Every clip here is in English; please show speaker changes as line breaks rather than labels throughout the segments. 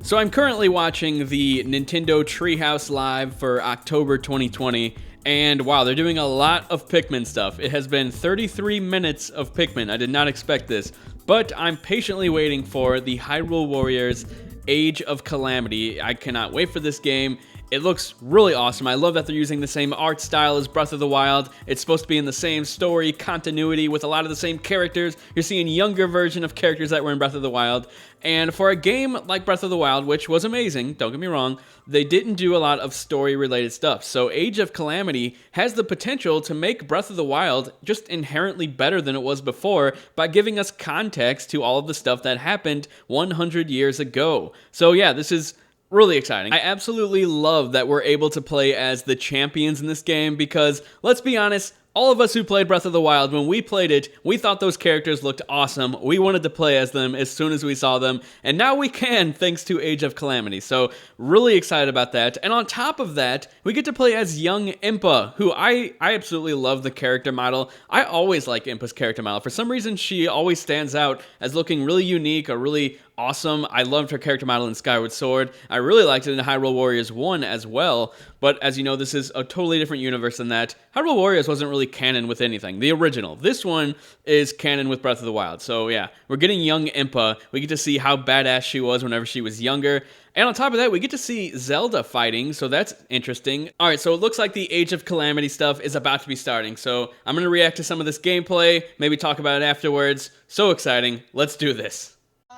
So I'm currently watching the Nintendo Treehouse Live for October 2020, and wow, they're doing a lot of Pikmin stuff. It has been 33 minutes of Pikmin. I did not expect this, but I'm patiently waiting for the Hyrule Warriors Age of Calamity. I cannot wait for this game. It looks really awesome. I love that they're using the same art style as Breath of the Wild. It's supposed to be in the same story continuity with a lot of the same characters. You're seeing a younger version of characters that were in Breath of the Wild. And for a game like Breath of the Wild, which was amazing, don't get me wrong, they didn't do a lot of story-related stuff. So Age of Calamity has the potential to make Breath of the Wild just inherently better than it was before by giving us context to all of the stuff that happened 100 years ago. So yeah, this is really exciting. I absolutely love that we're able to play as the champions in this game because, let's be honest, all of us who played Breath of the Wild, when we played it, we thought those characters looked awesome. We wanted to play as them as soon as we saw them, and now we can thanks to Age of Calamity. So, really excited about that. And on top of that, we get to play as young Impa, who I absolutely love the character model. I always like Impa's character model. For some reason, she always stands out as looking really unique or really awesome. I loved her character model in Skyward Sword. I really liked it in Hyrule Warriors 1 as well, but as you know, this is a totally different universe than that. Hyrule Warriors wasn't really canon with anything. The original. This one is canon with Breath of the Wild. So yeah, we're getting young Impa. We get to see how badass she was whenever she was younger. And on top of that, we get to see Zelda fighting, so that's interesting. Alright, so it looks like the Age of Calamity stuff is about to be starting, so I'm going to react to some of this gameplay, maybe talk about it afterwards. So exciting. Let's do this.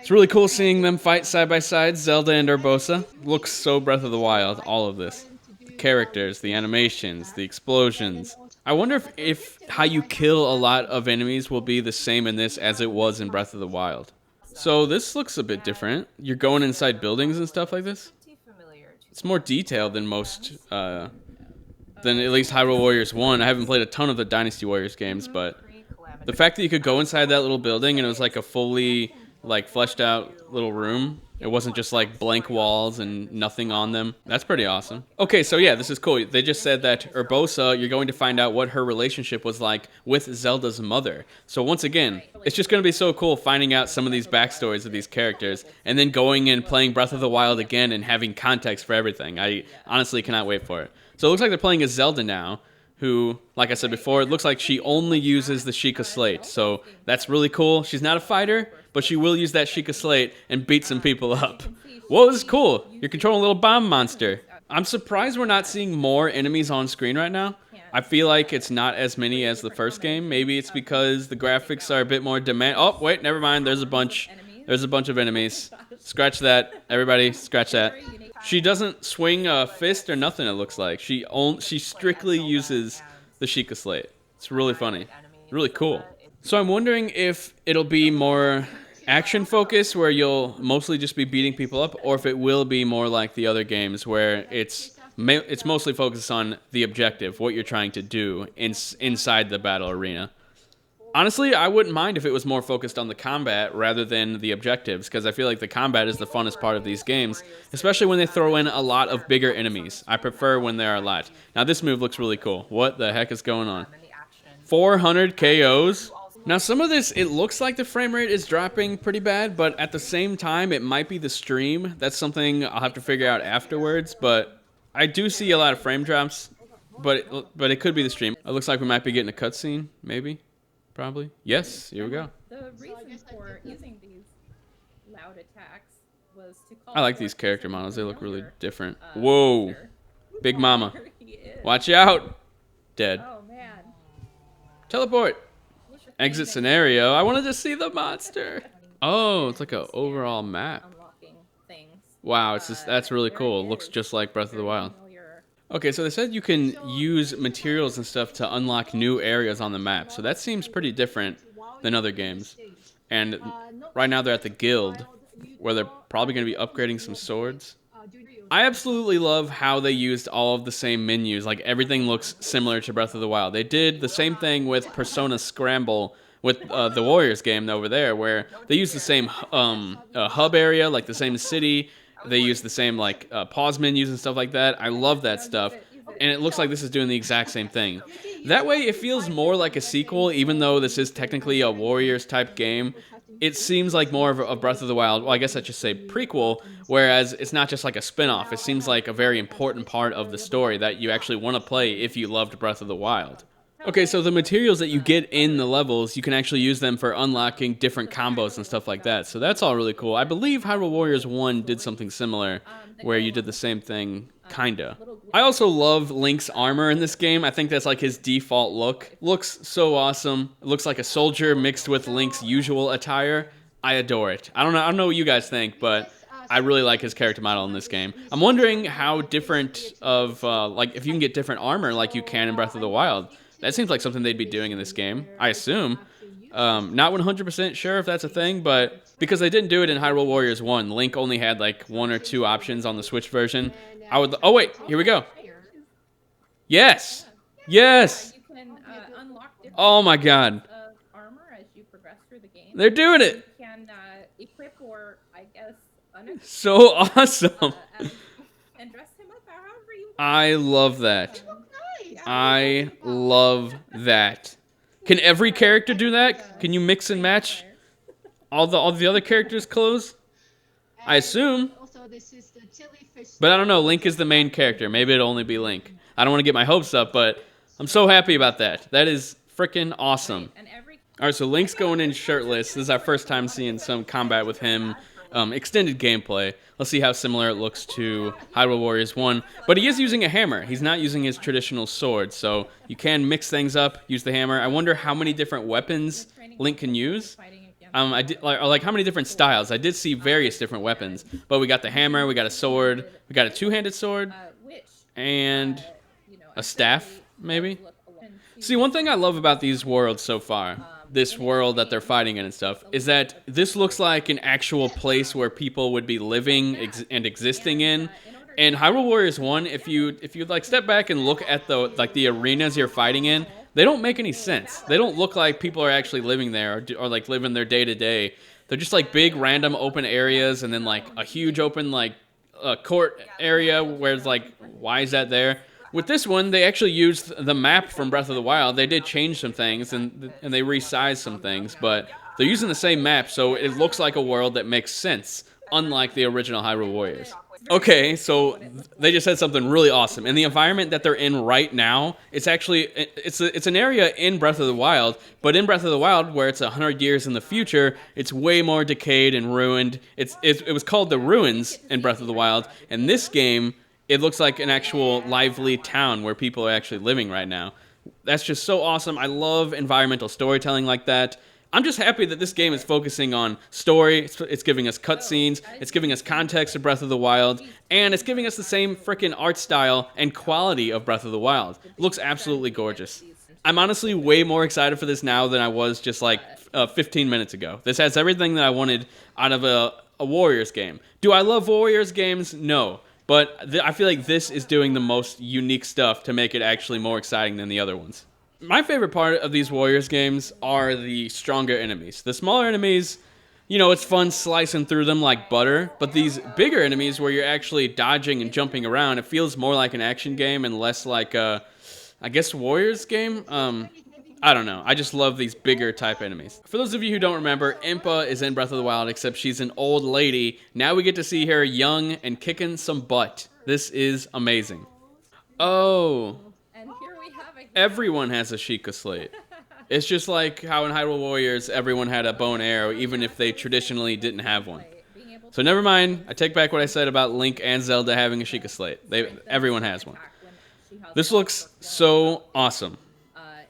It's really cool seeing them fight side by side, Zelda and Urbosa. Looks so Breath of the Wild, all of this. The characters, the animations, the explosions. I wonder if how you kill a lot of enemies will be the same in this as it was in Breath of the Wild. So this looks a bit different. You're going inside buildings and stuff like this? It's more detailed than most, than at least Hyrule Warriors 1. I haven't played a ton of the Dynasty Warriors games, but the fact that you could go inside that little building and it was like a fully fleshed out little room. It wasn't just like blank walls and nothing on them. That's pretty awesome. Okay, so yeah, this is cool. They just said that Urbosa, you're going to find out what her relationship was like with Zelda's mother. So once again, it's just going to be so cool finding out some of these backstories of these characters and then going and playing Breath of the Wild again and having context for everything. I honestly cannot wait for it. So it looks like they're playing as Zelda now, who, like I said before, it looks like she only uses the Sheikah Slate. So that's really cool. She's not a fighter, but she will use that Sheikah Slate and beat some people up. Whoa, this is cool. You're controlling a little bomb monster. I'm surprised we're not seeing more enemies on screen right now. I feel like it's not as many as the first game. Maybe it's because the graphics are a bit more demand. Oh, wait, never mind. There's a bunch. There's a bunch of enemies. Scratch that. Everybody, scratch that. She doesn't swing a fist or nothing, it looks like. She strictly uses the Sheikah Slate. It's really funny. Really cool. So I'm wondering if it'll be more action focused where you'll mostly just be beating people up, or if it will be more like the other games where it's mostly focused on the objective, what you're trying to do inside the battle arena. Honestly, I wouldn't mind if it was more focused on the combat rather than the objectives, because I feel like the combat is the funnest part of these games, especially when they throw in a lot of bigger enemies. I prefer when there are a lot. Now this move looks really cool. What the heck is going on? 400 KOs? Now some of this, it looks like the frame rate is dropping pretty bad, but at the same time, it might be the stream. That's something I'll have to figure out afterwards, but I do see a lot of frame drops, but it could be the stream. It looks like we might be getting a cutscene, maybe. Probably. Yes, here we go.
The reason for using these loud attacks was to call.
I like these character models. They look really different. Whoa. Big Mama. Watch out. Dead.
Oh, man.
Teleport. Exit scenario. I wanted to see the monster. Oh, it's like an overall map. Wow, that's really cool. It looks just like Breath of the Wild. Okay, so they said you can use materials and stuff to unlock new areas on the map. So that seems pretty different than other games. And right now they're at the guild, where they're probably going to be upgrading some swords. I absolutely love how they used all of the same menus. Like, everything looks similar to Breath of the Wild. They did the same thing with Persona Scramble with the Warriors game over there, where they used the same hub area, like the same city. They use the same pause menus and stuff like that. I love that stuff. And it looks like this is doing the exact same thing. That way it feels more like a sequel, even though this is technically a Warriors type game. it seems like more of a Breath of the Wild. Well, I guess I should say prequel, whereas it's not just like a spin-off. It seems like a very important part of the story that you actually want to play if you loved Breath of the Wild. Okay, so the materials that you get in the levels, you can actually use them for unlocking different combos and stuff like that. So that's all really cool. I believe Hyrule Warriors 1 did something similar, where you did the same thing, kinda. I also love Link's armor in this game. I think that's like his default look. Looks so awesome. It looks like a soldier mixed with Link's usual attire. I adore it. I don't know what you guys think, but I really like his character model in this game. I'm wondering how different of, like, if you can get different armor like you can in Breath of the Wild. That seems like something they'd be doing in this game, I assume. Not 100% sure if that's a thing, but because they didn't do it in Hyrule Warriors 1, Link only had like 1 or 2 options on the Switch version. I would. Oh wait, here we go. Yes, yes.
You can unlock different
Oh my God,
of armor as you progress through the game.
they're doing
You
it.
can equip or, I guess, unequip
So awesome.
and dress him up however you want.
I love that.
Yeah.
I love that. Can every character do that? Can you mix and match all the other characters' clothes? I assume. But I don't know. Link is the main character. Maybe it'll only be Link. I don't want to get my hopes up, but I'm so happy about that. That is freaking awesome.
And every
All right, so Link's going in shirtless. This is our first time seeing some combat with him. Extended gameplay. Let's see how similar it looks to Hyrule Warriors 1. But he is using a hammer. He's not using his traditional sword, so you can mix things up, use the hammer. I wonder how many different weapons Link can use.
fighting against
I did, like how many different styles. I did see various different weapons, but we got the hammer, we got a sword, we got a two-handed sword,
which
and
you know
a staff, maybe.
look alone.
See, one thing I love about these worlds so far, this world that they're fighting in and stuff, is that this looks like an actual place where people would be living and existing in. And Hyrule Warriors 1, if you like step back and look at the arenas you're fighting in, they don't make any sense. They don't look like people are actually living there or like living their day to day. They're just like big random open areas and then like a huge open like court area where it's like, why is that there? With this one, they actually used the map from Breath of the Wild. They did change some things and they resized some things, but they're using the same map, so it looks like a world that makes sense, unlike the original Hyrule Warriors. Okay, so they just said something really awesome. In the environment that they're in right now, it's actually it's an area in Breath of the Wild, but in Breath of the Wild, where it's 100 years in the future, it's way more decayed and ruined. It was called the Ruins in Breath of the Wild, and this game, it looks like an actual lively town where people are actually living right now. That's just so awesome. I love environmental storytelling like that. I'm just happy that this game is focusing on story. It's giving us cutscenes. It's giving us context of Breath of the Wild. And it's giving us the same freaking art style and quality of Breath of the Wild. It looks absolutely gorgeous. I'm honestly way more excited for this now than I was just like 15 minutes ago. This has everything that I wanted out of a Warriors game. Do I love Warriors games? No. But I feel like this is doing the most unique stuff to make it actually more exciting than the other ones. My favorite part of these Warriors games are the stronger enemies. The smaller enemies, you know, it's fun slicing through them like butter. But these bigger enemies where you're actually dodging and jumping around, it feels more like an action game and less like a, I guess, Warriors game. I don't know. I just love these bigger type enemies. For those of you who don't remember, Impa is in Breath of the Wild, except she's an old lady. Now we get to see her young and kicking some butt. This is amazing. Oh,
And here we have a
everyone has a Sheikah Slate. It's just like how in Hyrule Warriors, everyone had a bow and arrow, even if they traditionally didn't have one.
being able to
So never mind. I take back what I said about Link and Zelda having a Sheikah Slate. Everyone has one.
attack when she has
This
all
looks
of them.
so awesome.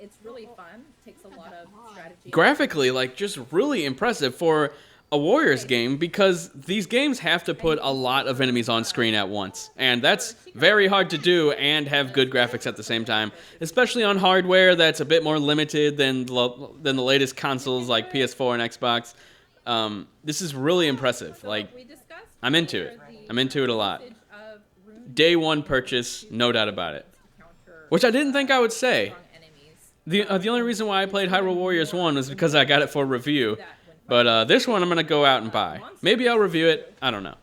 It's really fun. Takes a lot of strategy.
Graphically, like, just really impressive for a Warriors game, because these games have to put a lot of enemies on screen at once, and that's very hard to do and have good graphics at the same time, especially on hardware that's a bit more limited than the latest consoles like PS4 and Xbox. This is really impressive. Like,
We discussed
I'm into it.
earlier
I'm into it a lot.
usage of rune
Day one purchase, no doubt about it.
to counter
Which I didn't think I would say.
strong enemies.
The only reason why I played Hyrule Warriors 1 was because I got it for review. But this one I'm going to go out and buy. Maybe I'll review it. I don't know.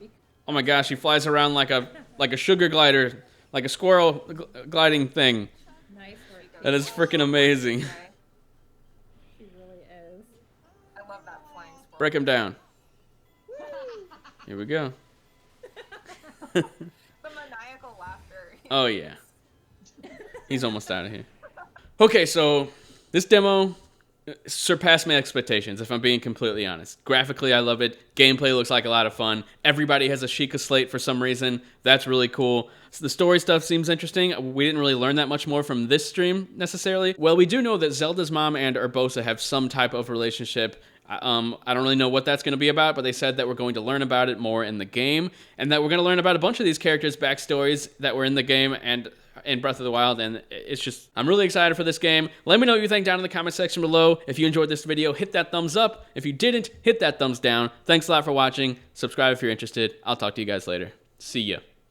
Oh my gosh, he flies around like a sugar glider, like a squirrel gliding thing.
Nice work.
That is freaking amazing.
She really is.
I love that flying
Break him down. Here we go.
The maniacal laughter.
Oh, yeah. He's almost out of here. Okay, so this demo surpassed my expectations, if I'm being completely honest. Graphically, I love it. Gameplay looks like a lot of fun. Everybody has a Sheikah slate for some reason. That's really cool. So the story stuff seems interesting. We didn't really learn that much more from this stream, necessarily. Well, we do know that Zelda's mom and Urbosa have some type of relationship. I don't really know what that's going to be about, but they said that we're going to learn about it more in the game, and that we're going to learn about a bunch of these characters' backstories that were in the game and in Breath of the Wild, and it's just, I'm really excited for this game. Let me know what you think down in the comment section below. If you enjoyed this video, hit that thumbs up. If you didn't, hit that thumbs down. Thanks a lot for watching. Subscribe if you're interested. I'll talk to you guys later. See ya.